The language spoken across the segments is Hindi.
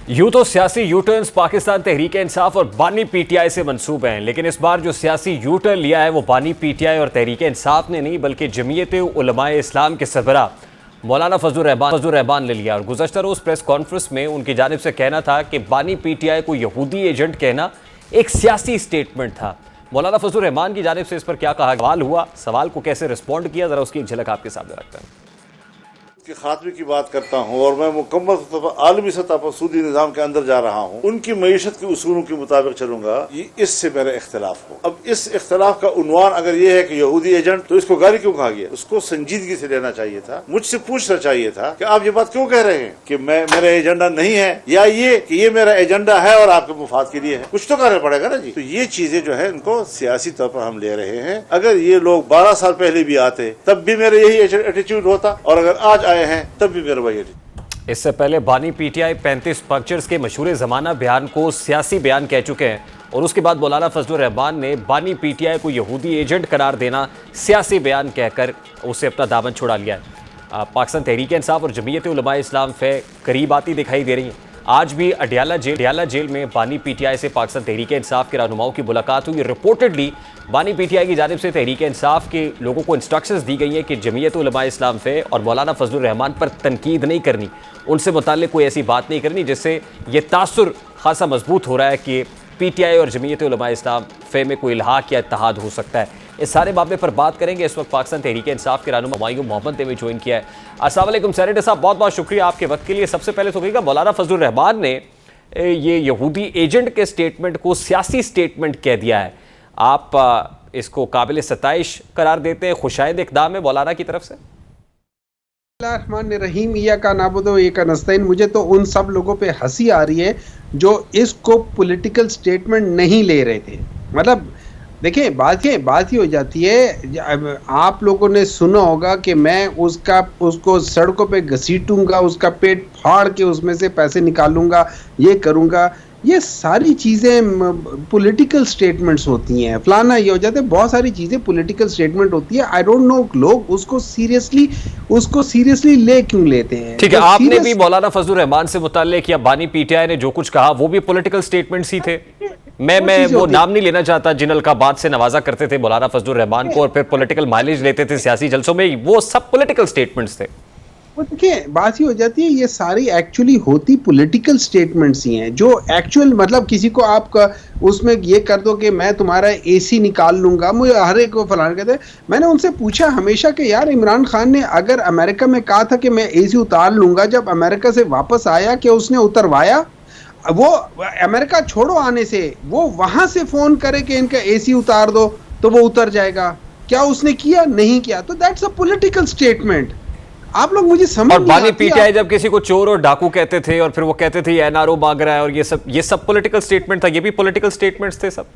यूं तो सियासी यू टर्न्स पाकिस्तान तहरीक इंसाफ और बानी पीटीआई से मंसूब हैं, लेकिन इस बार जो सियासी यू टर्न लिया है वो बानी पीटीआई और तहरीक इंसाफ ने नहीं बल्कि जमीयत उलमाए इस्लाम के सरबराह मौलाना फजलुर रहमान ने लिया। और गुज़श्ता रोज़ प्रेस कॉन्फ्रेंस में उनकी जानिब से कहना था कि बानी पीटीआई को यहूदी एजेंट कहना एक सियासी स्टेटमेंट था। मौलाना फजलुर रहमान की जानिब से इस पर क्या कहा, सवाल हुआ, सवाल को कैसे रिस्पॉन्ड किया, जरा उसकी एक झलक आपके सामने रखते हैं। के खात्मे की बात करता हूँ और मैं मुकम्मल आलमी सतह पर सूदी निज़ाम के अंदर जा रहा हूँ, उनकी मईशत के उसूलों के मुताबिक चलूंगा, ये इससे मेरा इख्तलाफ हो। अब इस इख्तलाफ का उन्वान अगर ये है कि यहूदी एजेंट, तो इसको गाली क्यों कहा गया? उसको संजीदगी से लेना चाहिए था, मुझसे पूछना चाहिए था कि आप ये बात क्यों कह रहे हैं कि मेरा एजेंडा नहीं है, या ये कि ये मेरा एजेंडा है और आपके मुफाद के लिए है। कुछ तो करना पड़ेगा ना जी। तो ये चीजें जो है इनको सियासी तौर पर हम ले रहे हैं। अगर ये लोग 12 साल पहले भी आते तब भी मेरा यही एटीट्यूड होता, और अगर आज आए हैं तब भी मेरा वही। इससे पहले बानी पीटीआई 35 पंक्चर्स के मशहूर ज़माना बयान को सियासी बयान कह चुके हैं, और उसके बाद मौलाना फजलुर रहमान ने बानी पीटीआई को यहूदी एजेंट करार देना सियासी बयान कहकर उसे अपना दामन छुड़ा लिया है। पाकिस्तान तहरीक इंसाफ और जमीयत उलमाए इस्लाम फे करीब आती दिखाई दे रही हैं। आज भी अडियाला जेल में बानी पीटीआई से पाकिस्तान तहरीक इंसाफ के रहनुमाओं की मुलाकात हुई। रिपोर्टेडली बानी पीटीआई की जानिब से तहरीक इंसाफ के लोगों को इंस्ट्रक्शंस दी गई हैं कि जमीयत उलमाए इस्लाम फे और मौलाना फजलुर रहमान पर तनकीद नहीं करनी, उनसे मुताल्लिक कोई ऐसी बात नहीं करनी जिससे ये तासुर खासा मजबूत हो रहा है कि पीटीआई और जमीयत उलमाए इस्लाम फे में कोई इल्हाक या इत्तेहाद हो सकता है। इस सारे मामले पर बात करेंगे। इस वक्त पाकिस्तान तहरीक इंसाफ के रहनुमा हुमायूं मोहम्मद ने भी ज्वाइन किया है। अस्सलाम वालेकुम सेनेटर साहब, बहुत बहुत शुक्रिया आपके वक्त के लिए। सबसे पहले तो कहिएगा, मौलाना फजलुर रहमान ने ये यहूदी एजेंट के स्टेटमेंट को सियासी स्टेटमेंट कह दिया है, आप इसको काबिल सताइश करार देते हैं? खुशाइंद इक़दाम है मौलाना की तरफ से? रहीम या का नाबुदो या का नस्तईन। मुझे तो उन सब लोगों पे हंसी आ रही है जो इसको पॉलिटिकल स्टेटमेंट नहीं ले रहे थे। मतलब देखिए, बात ही हो जाती है। आप लोगों ने सुना होगा कि मैं उसको सड़कों पे घसीटूंगा, उसका पेट फाड़ के उसमें से पैसे निकालूंगा, ये करूंगा। ये सारी चीज़ें पॉलिटिकल स्टेटमेंट्स होती हैं। फलाना ये हो जाता है, बहुत सारी चीज़ें पॉलिटिकल स्टेटमेंट होती है। आई डोंट नो लोग उसको सीरियसली ले क्यों लेते हैं। ठीक है, आपने भी मौलाना फजलुर रहमान से मुताल्लिक या बानी पीटीआई ने जो कुछ कहा वो भी पॉलिटिकल स्टेटमेंट्स ही थे। मैं वो नाम नहीं लेना चाहता जिन अलकाबात से नवाजा करते थे मौलाना फजलुर रहमान को और फिर पॉलिटिकल माइलेज लेते थे सियासी जलसों में, वो सब पॉलिटिकल स्टेटमेंट्स थे। देखिए, बात ही हो जाती है, ये सारी एक्चुअली होती पॉलिटिकल स्टेटमेंट्स ही हैं जो एक्चुअल, मतलब किसी को आप उसमें ये कर दो कि मैं तुम्हारा एसी निकाल लूंगा, मुझे हर एक को फलाना कहते हैं। मैंने उनसे पूछा हमेशा कि यार, इमरान खान ने अगर अमेरिका में कहा था कि मैं एसी उतार लूंगा, जब अमेरिका से वापस आया कि उसने उतरवाया? वो अमेरिका छोड़ो आने से, वो वहां से फोन करे कि इनका एसी उतार दो तो वो उतर जाएगा। क्या उसने किया? नहीं किया। तो दैट्स अ पॉलिटिकल स्टेटमेंट। आप लोग मुझे समझ और बानी पीटीआई जब किसी को चोर और डाकू कहते थे और फिर वो कहते थे एनआरओ मांग रहा है, और ये सब पॉलिटिकल स्टेटमेंट था। ये भी पॉलिटिकल स्टेटमेंट्स थे सब।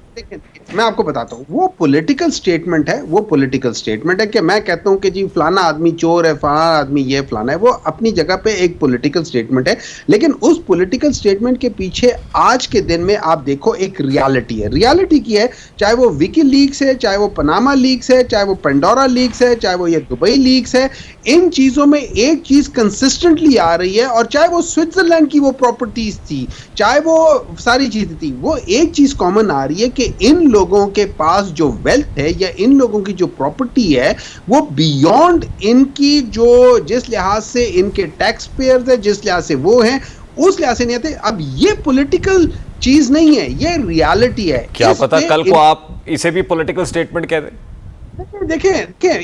मैं आपको बताता हूँ, वो पॉलिटिकल स्टेटमेंट है। वो पॉलिटिकल स्टेटमेंट है कि मैं कहता हूँ कि जी फलाना आदमी चोर है, फलाना आदमी ये फलाना है। वो अपनी जगह पे एक पॉलिटिकल स्टेटमेंट है, लेकिन उस पॉलिटिकल स्टेटमेंट के पीछे आज के दिन में आप देखो एक रियलिटी है। रियलिटी की है, चाहे वो विकी लीक्स है, चाहे वो पनामा लीक्स है, चाहे वो पेंडोरा लीक्स है, चाहे वो ये दुबई लीक्स है। इन चीजों में एक चीज कंसिस्टेंटली आ रही है, और चाहे वो स्विट्जरलैंड की वो प्रॉपर्टीज थी, चाहे वो सारी चीजें थी, वो एक चीज कॉमन आ रही है कि इन लोगों के पास जो वेल्थ है या इन लोगों की जो प्रॉपर्टी है वो बियॉन्ड इनकी जो जिस लिहाज से इनके टैक्स पेयर्स है, जिस लिहाज से वो हैं, उस लिहाज से नहीं आते। अब ये पॉलिटिकल चीज नहीं है, ये रियलिटी है। क्या पता कल को आप इसे भी पॉलिटिकल स्टेटमेंट कह दें। देखिए,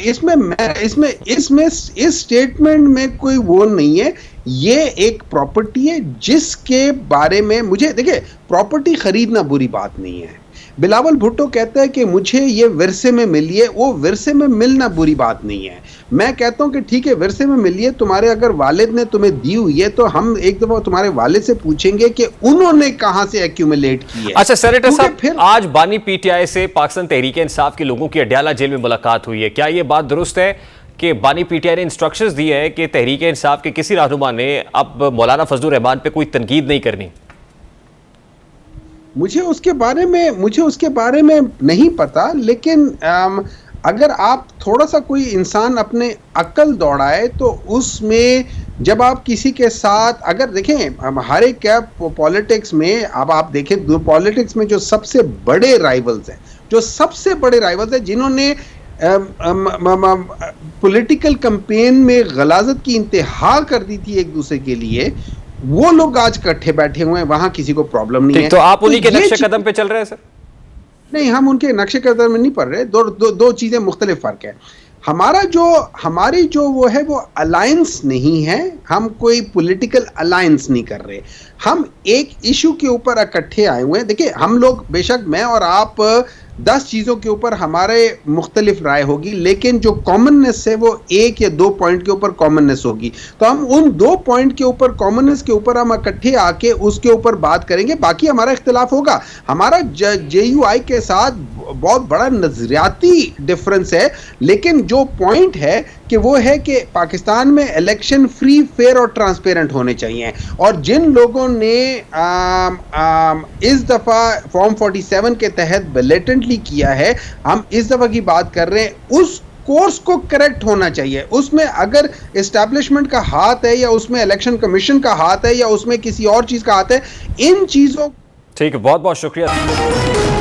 इसमें इस स्टेटमेंट में कोई वो नहीं है। ये एक प्रॉपर्टी है जिसके बारे में मुझे, देखिए, प्रॉपर्टी खरीदना बुरी बात नहीं है। बिलावल भुट्टो कहता है कि मुझे ये विरसे में मिली है, वो विरसे में मिलना बुरी बात नहीं है। मैं कहता हूं कि ठीक है, विरसे में मिली है, तुम्हारे अगर वालिद ने तुम्हें दी हुई है तो हम एक दफा तुम्हारे वालिद से पूछेंगे कि उन्होंने कहां से एक्यूमुलेट की है। अच्छा सेनेटर साहब, आज बानी पीटीआई से पाकिस्तान तहरीक इंसाफ के लोगों की अडियाला जेल में मुलाकात हुई है। क्या ये बात दुरुस्त है कि बानी पीटीआई ने इंस्ट्रक्शंस दिए हैं कि तहरीक इंसाफ के किसी रहनुमा ने अब मौलाना फजलुर रहमान पे कोई तनकीद नहीं करनी? मुझे उसके बारे में नहीं पता, लेकिन अगर आप थोड़ा सा कोई इंसान अपने अक्ल दौड़ाए तो उसमें जब आप किसी के साथ अगर देखें हर एक क्या पॉलिटिक्स में अब आप देखें पॉलिटिक्स में जो सबसे बड़े राइवल्स हैं जिन्होंने पॉलिटिकल कैंपेन में गलाजत की इंतहा कर दी थी एक दूसरे के लिए, वो लोग आज इकट्ठे बैठे हुए हैं, वहां किसी को प्रॉब्लम नहीं है। तो आप उन्हीं के नक्शे कदम पे चल रहे हैं सर? नहीं, हम उनके नक्शे कदम में नहीं पड़ रहे। दो चीजें मुख्तलिफ फर्क है। हमारी जो वो है वो अलायंस नहीं है, हम कोई पॉलिटिकल अलायंस नहीं कर रहे, हम एक इशू के ऊपर इकट्ठे आए हुए हैं। देखिए हम लोग बेशक मैं और आप 10 चीजों के ऊपर हमारे मुख्तलिफ राय होगी, लेकिन जो कॉमननेस है वो 1 या 2 पॉइंट के ऊपर कॉमननेस होगी। तो हम उन 2 पॉइंट के ऊपर कॉमननेस के ऊपर हम इकट्ठे आके उसके ऊपर बात करेंगे। बाकी हमारा इख्तिलाफ होगा, हमारा JUI के साथ बहुत बड़ा नजरियाती डिफरेंस है, लेकिन जो पॉइंट है कि वो है कि पाकिस्तान में इलेक्शन फ्री, फेयर और ट्रांसपेरेंट होने चाहिए। और जिन लोगों ने इस दफा फॉर्म 47 के तहत ब्लेटेंटली किया है, हम इस दफा की बात कर रहे हैं उस कोर्स को करेक्ट होना चाहिए। उसमें अगर एस्टैब्लिशमेंट का हाथ है या उसमें इलेक्शन कमीशन का हाथ है या उसमें किसी और चीज का हाथ है, इन चीजों। ठीक है, बहुत बहुत शुक्रिया।